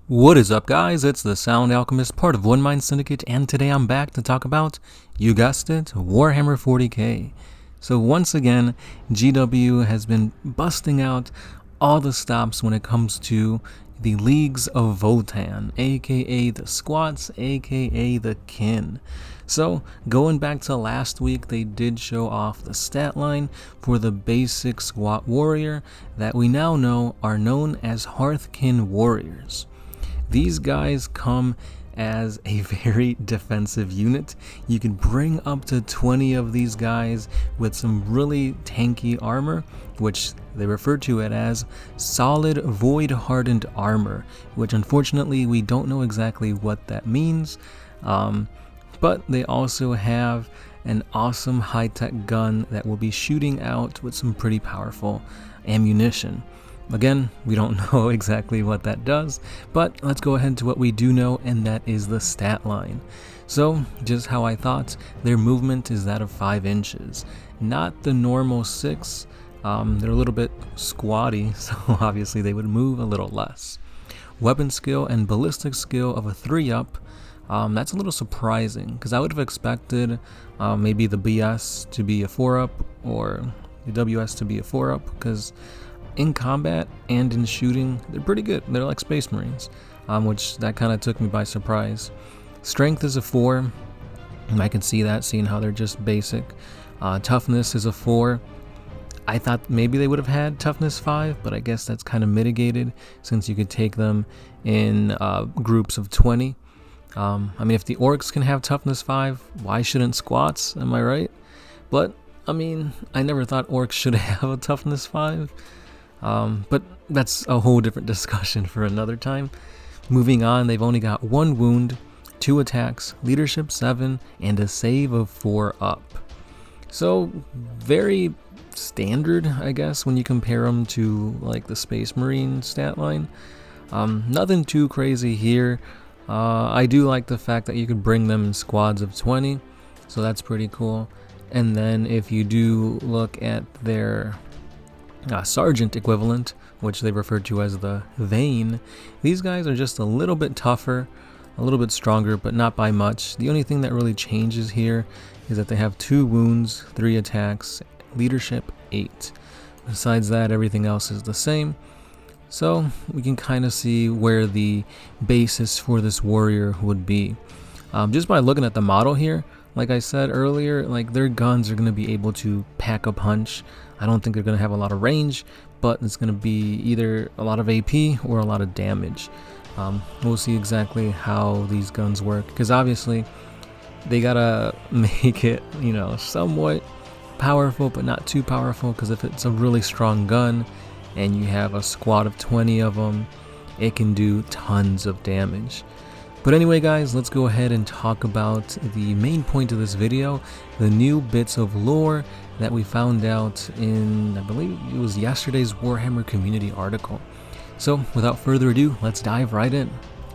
What is up, guys? It's the Sound Alchemist, part of One Mind Syndicate, and today I'm back to talk about, you guessed it, Warhammer 40K. So once again, GW has been busting out all the stops when it comes to the Leagues of VOTANN, aka the Squats, aka the Kin. So, going back to last week, they did show off the stat line for the basic Squat Warrior that we now know are known as Hearthkin Warriors. These guys come as a very defensive unit. You can bring up to 20 of these guys with some really tanky armor, which they refer to it as solid void hardened armor, which unfortunately we don't know exactly what that means. But they also have an awesome high-tech gun that will be shooting out with some pretty powerful ammunition. Again, we don't know exactly what that does, but let's go ahead to what we do know, and that is the stat line. So, just how I thought, their movement is that of 5 inches. Not the normal 6, they're a little bit squatty, so obviously they would move a little less. Weapon skill and ballistic skill of a 3-up, that's a little surprising, because I would have expected maybe the BS to be a 4-up, or the WS to be a 4-up, because in combat and in shooting, they're pretty good. They're like Space Marines, which that kind of took me by surprise. Strength is a 4. I can see that, seeing how they're just basic. Toughness is a 4. I thought maybe they would have had toughness 5, but I guess that's kind of mitigated since you could take them in groups of 20. I mean, if the orcs can have toughness 5, why shouldn't squats? Am I right? But I mean, I never thought orcs should have a toughness 5. But that's a whole different discussion for another time. Moving on, they've only got 1 wound, 2 attacks, leadership 7, and a save of 4 up. So, very standard, I guess, when you compare them to like the Space Marine stat line. Nothing too crazy here. I do like the fact that you could bring them in squads of 20, so that's pretty cool. And then if you do look at their sergeant equivalent, which they refer to as the Vane, these guys are just a little bit tougher, a little bit stronger, but not by much. The only thing that really changes here is that they have 2 wounds, 3 attacks, leadership 8. Besides that, everything else is the same. So we can kind of see where the basis for this warrior would be. Just by looking at the model here, like I said earlier, like their guns are going to be able to pack a punch. I don't think they're going to have a lot of range, but it's going to be either a lot of AP or a lot of damage. We'll see exactly how these guns work, because obviously they gotta make it, somewhat powerful, but not too powerful, because if it's a really strong gun and you have a squad of 20 of them, it can do tons of damage. But anyway, guys, let's go ahead and talk about the main point of this video, the new bits of lore that we found out in, I believe it was yesterday's Warhammer community article. So without further ado, let's dive right in.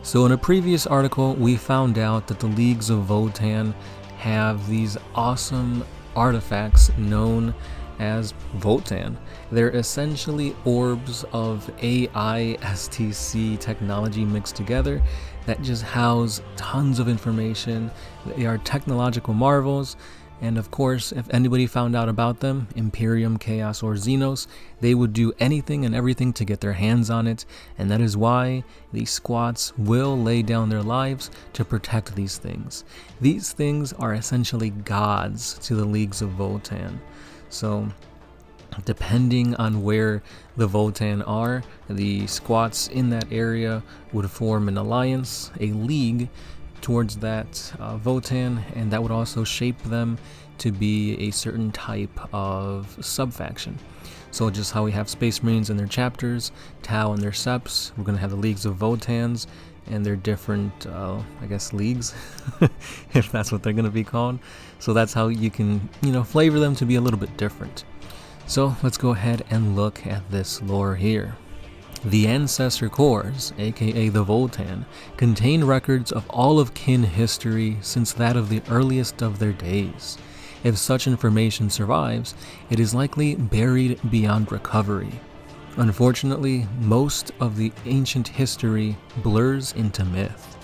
So in a previous article, we found out that the Leagues of VOTANN have these awesome artifacts known as VOTANN. They're essentially orbs of AI STC technology mixed together that just house tons of information. They are technological marvels, and of course, if anybody found out about them, Imperium, Chaos, or Xenos, they would do anything and everything to get their hands on it, and that is why these squats will lay down their lives to protect these things. These things are essentially gods to the Leagues of VOTANN. So, depending on where the VOTANN are, the squats in that area would form an alliance, a league, towards that VOTANN, and that would also shape them to be a certain type of sub-faction. So just how we have Space Marines and their chapters, Tau and their seps, we're going to have the Leagues of VOTANNs and their different, leagues, if that's what they're going to be called. So that's how you can, flavor them to be a little bit different. So let's go ahead and look at this lore here. The Ancestor Cores, aka the VOTANN, contain records of all of kin history since that of the earliest of their days. If such information survives, it is likely buried beyond recovery. Unfortunately, most of the ancient history blurs into myth.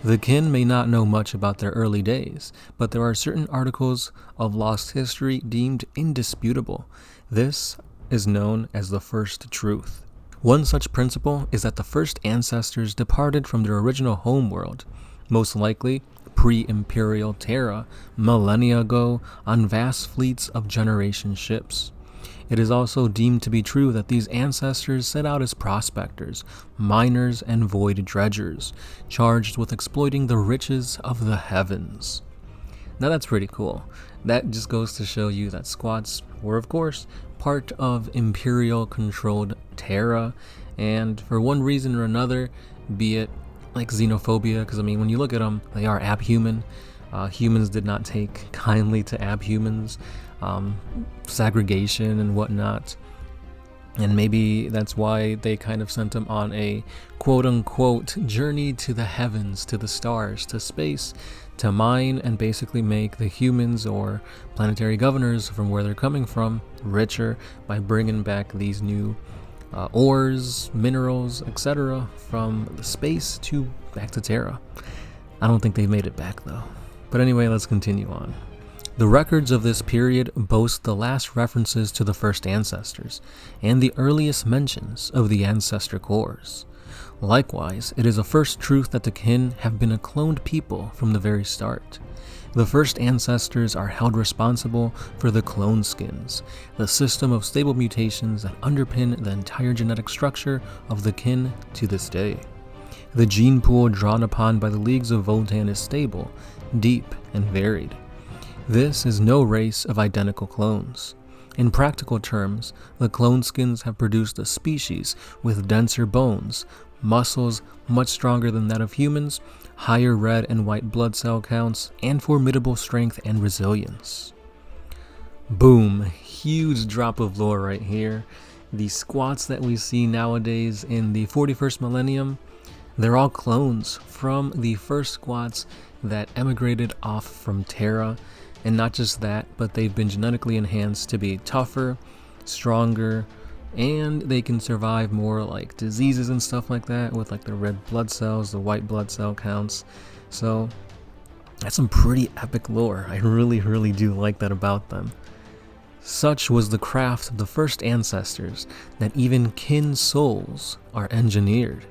The kin may not know much about their early days, but there are certain articles of lost history deemed indisputable. This is known as the first truth. One such principle is that the first ancestors departed from their original homeworld, most likely pre-imperial Terra, millennia ago on vast fleets of generation ships. It is also deemed to be true that these ancestors set out as prospectors, miners, and void dredgers, charged with exploiting the riches of the heavens. Now that's pretty cool. That just goes to show you that squats were, of course, part of imperial-controlled Terra, and for one reason or another, be it like xenophobia, because I mean, when you look at them, they are abhuman. Humans did not take kindly to abhumans, segregation and whatnot, and maybe that's why they kind of sent them on a quote-unquote journey to the heavens, to the stars, to space, to mine and basically make the humans or planetary governors from where they're coming from richer by bringing back these new ores, minerals, etc. from space to back to Terra. I don't think they've made it back though. But anyway, let's continue on. The records of this period boast the last references to the first ancestors, and the earliest mentions of the ancestor cores. Likewise, it is a first truth that the kin have been a cloned people from the very start. The first ancestors are held responsible for the clone skins, the system of stable mutations that underpin the entire genetic structure of the kin to this day. The gene pool drawn upon by the leagues of VOTANN is stable, deep, and varied. This is no race of identical clones. In practical terms, the clone skins have produced a species with denser bones, muscles much stronger than that of humans, higher red and white blood cell counts, and formidable strength and resilience. Boom, huge drop of lore right here. The squats that we see nowadays in the 41st millennium, they're all clones from the first squats that emigrated off from Terra. And not just that, but they've been genetically enhanced to be tougher, stronger, and they can survive more like diseases and stuff like that with like the red blood cells, the white blood cell counts. So that's some pretty epic lore. I really do like that about them. Such was the craft of the first ancestors that even kin souls are engineered.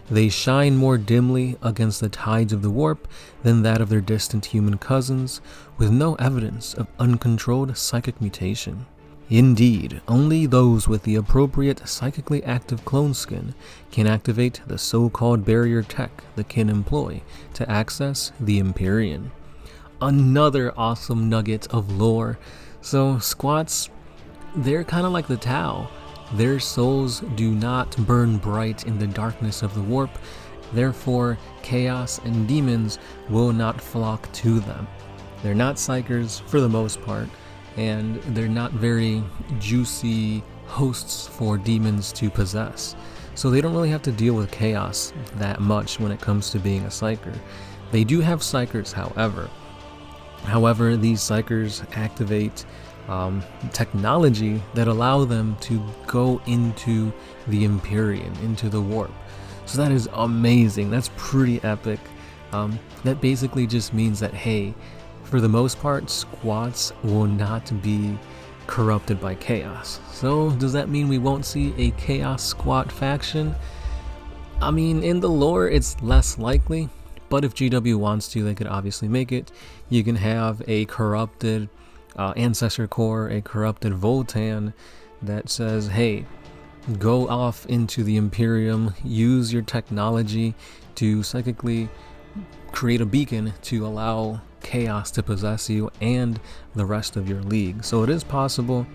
They shine more dimly against the tides of the warp than that of their distant human cousins, with no evidence of uncontrolled psychic mutation. Indeed, only those with the appropriate psychically active clone skin can activate the so-called barrier tech the kin employ to access the Empyrean. Another awesome nugget of lore. So squats, they're kind of like the Tau. Their souls do not burn bright in the darkness of the warp, therefore chaos and demons will not flock to them. They're not psychers for the most part, and they're not very juicy hosts for demons to possess. So they don't really have to deal with chaos that much when it comes to being a psyker. They do have psychers, however. However, these psychers activate technology that allow them to go into the Empyrean, into the warp. So that is amazing. That's pretty epic. That basically just means that, hey, for the most part, squats will not be corrupted by chaos. So does that mean we won't see a chaos squat faction? I mean, in the lore, it's less likely, but if GW wants to, they could obviously make it. You can have a corrupted ancestor core, a corrupted VOTANN that says, hey, go off into the Imperium, use your technology to psychically create a beacon to allow chaos to possess you and the rest of your league. So it is possible,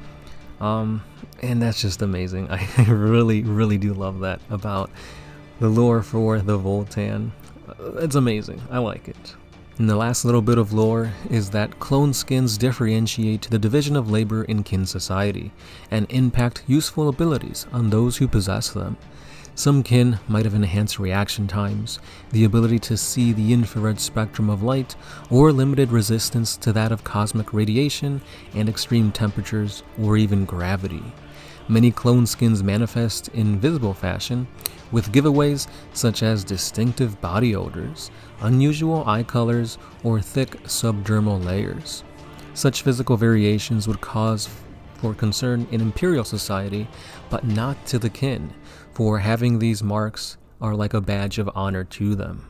and that's just amazing. I really do love that about the lore for the VOTANN. It's amazing. I like it. And the last little bit of lore is that clone skins differentiate the division of labor in kin society and impact useful abilities on those who possess them. Some kin might have enhanced reaction times, the ability to see the infrared spectrum of light, or limited resistance to that of cosmic radiation and extreme temperatures, or even gravity. Many clone skins manifest in visible fashion, with giveaways such as distinctive body odors, unusual eye colors, or thick subdermal layers. Such physical variations would cause for concern in Imperial society, but not to the kin, for having these marks are like a badge of honor to them.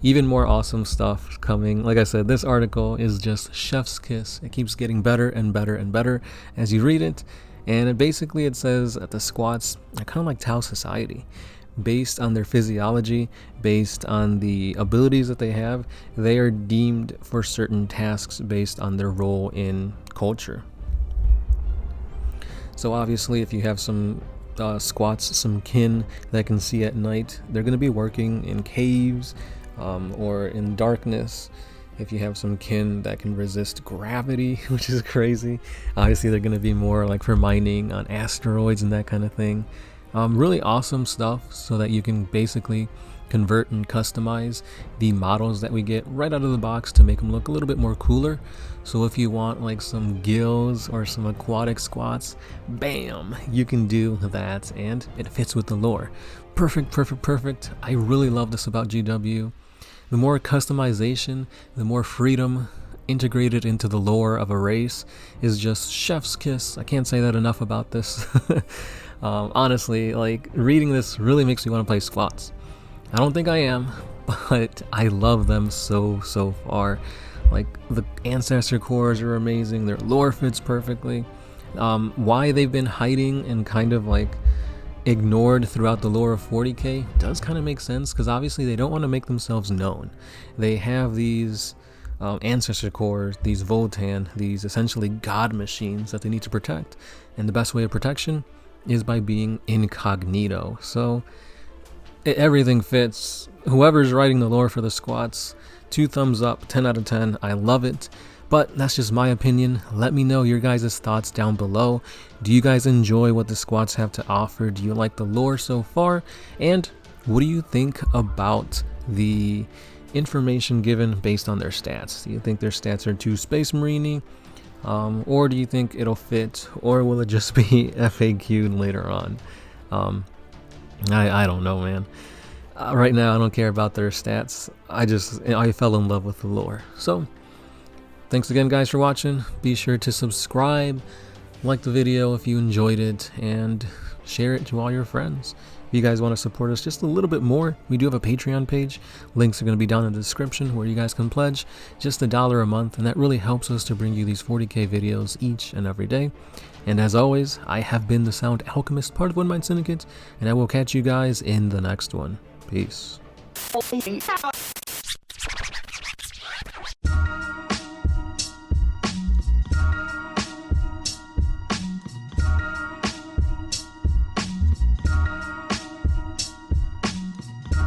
Even more awesome stuff coming. Like I said, this article is just chef's kiss. It keeps getting better and better and better as you read it. And it says that the squats are kind of like Tau society. Based on their physiology, based on the abilities that they have, they are deemed for certain tasks based on their role in culture. So obviously, if you have some squats, some kin that can see at night, they're going to be working in caves or in darkness. If you have some kin that can resist gravity, which is crazy, obviously they're going to be more like for mining on asteroids and that kind of thing. Really awesome stuff, so that you can basically convert and customize the models that we get right out of the box to make them look a little bit more cooler. So if you want like some gills or some aquatic squats, bam, you can do that, and it fits with the lore. Perfect. I really love this about GW. The more customization, the more freedom integrated into the lore of a race is just chef's kiss. I can't say that enough about this. Honestly, like, reading this really makes me want to play squats. I don't think I am, but I love them so far. Like, the ancestor cores are amazing, their lore fits perfectly. Why they've been hiding and kind of like ignored throughout the lore of 40K does kind of make sense, because obviously they don't want to make themselves known. They have these ancestor cores, these VOTANN, these essentially god machines that they need to protect, and the best way of protection is by being incognito. So everything fits. Whoever's writing the lore for the squats, 2 thumbs up, 10 out of 10. I love it. But that's just my opinion. Let me know your guys' thoughts down below. Do you guys enjoy what the squats have to offer? Do you like the lore so far? And what do you think about the information given based on their stats? Do you think their stats are too Space Marine-y? Or do you think it'll fit? Or will it just be FAQ'd later on? I don't know, man. Right now, I don't care about their stats. I fell in love with the lore. So, thanks again, guys, for watching. Be sure to subscribe, like the video if you enjoyed it, and share it to all your friends. If you guys want to support us just a little bit more, we do have a Patreon page. Links are going to be down in the description, where you guys can pledge just $1 a month, and that really helps us to bring you these 40K videos each and every day. And as always, I have been the Sound Alchemist, part of One Mind Syndicate, and I will catch you guys in the next one. Peace.